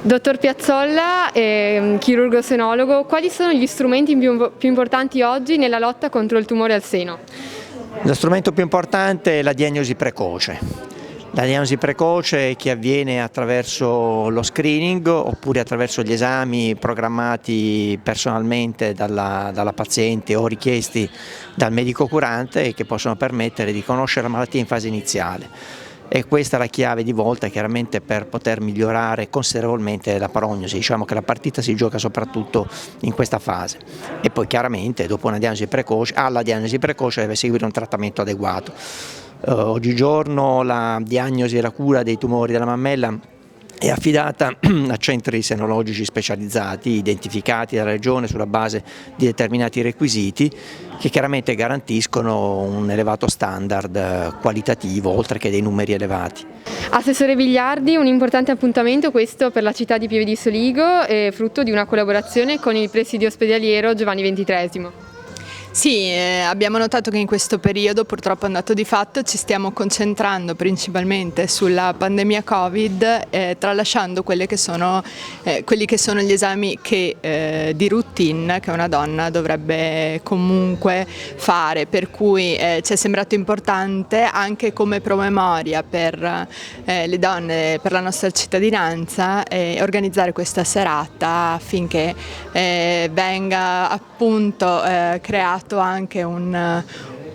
Dottor Piazzolla, chirurgo senologo, quali sono gli strumenti più importanti oggi nella lotta contro il tumore al seno? Lo strumento più importante è la diagnosi precoce. La diagnosi precoce che avviene attraverso lo screening oppure attraverso gli esami programmati personalmente dalla paziente o richiesti dal medico curante e che possono permettere di conoscere la malattia in fase iniziale. E questa è la chiave di volta chiaramente per poter migliorare considerevolmente la prognosi. Diciamo che la partita si gioca soprattutto in questa fase e poi chiaramente dopo una diagnosi precoce, alla diagnosi precoce deve seguire un trattamento adeguato. Oggigiorno la diagnosi e la cura dei tumori della mammella è affidata a centri senologici specializzati, identificati dalla Regione sulla base di determinati requisiti che chiaramente garantiscono un elevato standard qualitativo oltre che dei numeri elevati. Assessore Vigliardi, un importante appuntamento questo per la città di Pieve di Soligo, frutto di una collaborazione con il presidio ospedaliero Giovanni XXIII. Sì, abbiamo notato che in questo periodo, purtroppo è andato di fatto, ci stiamo concentrando principalmente sulla pandemia Covid, tralasciando quelli che sono gli esami di routine che una donna dovrebbe comunque fare, per cui ci è sembrato importante anche come promemoria per le donne, per la nostra cittadinanza, organizzare questa serata affinché venga appunto creato anche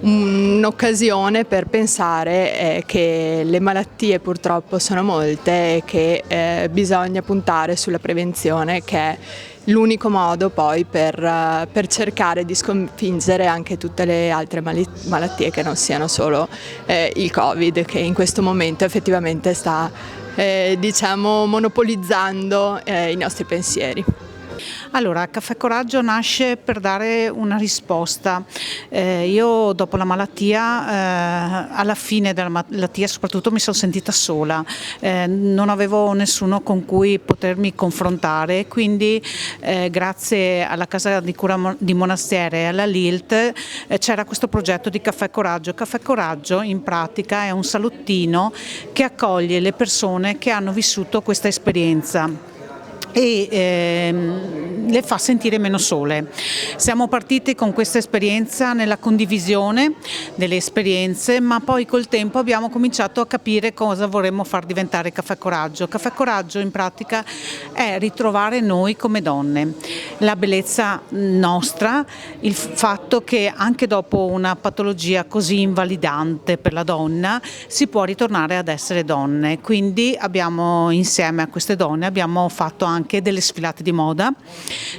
un'occasione per pensare che le malattie purtroppo sono molte e che bisogna puntare sulla prevenzione, che è l'unico modo poi per cercare di sconfiggere anche tutte le altre malattie che non siano solo il Covid, che in questo momento effettivamente sta diciamo monopolizzando i nostri pensieri. Allora, Caffè Coraggio nasce per dare una risposta. Io dopo la malattia, alla fine della malattia soprattutto mi sono sentita sola, non avevo nessuno con cui potermi confrontare, quindi grazie alla Casa di Cura di Monastero e alla LILT c'era questo progetto di Caffè Coraggio. Caffè Coraggio in pratica è un salottino che accoglie le persone che hanno vissuto questa esperienza e le fa sentire meno sole. Siamo partiti con questa esperienza nella condivisione delle esperienze, ma poi col tempo abbiamo cominciato a capire cosa vorremmo far diventare Caffè Coraggio. Caffè Coraggio in pratica è ritrovare noi come donne, la bellezza nostra, il fatto che anche dopo una patologia così invalidante per la donna si può ritornare ad essere donne. Quindi abbiamo insieme a queste donne abbiamo fatto anche delle sfilate di moda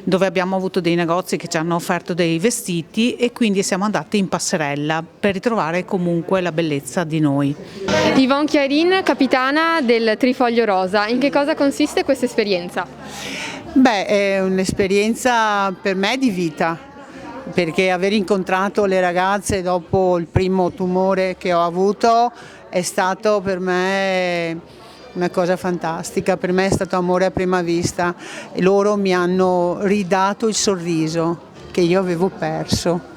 dove abbiamo avuto dei negozi che ci hanno offerto dei vestiti e quindi siamo andati in passerella per ritrovare comunque la bellezza di noi. Yvonne Chiarin, capitana del Trifoglio Rosa, in che cosa consiste questa esperienza? Beh, è un'esperienza per me di vita, perché aver incontrato le ragazze dopo il primo tumore che ho avuto è stato per me una cosa fantastica. Per me è stato amore a prima vista e loro mi hanno ridato il sorriso che io avevo perso.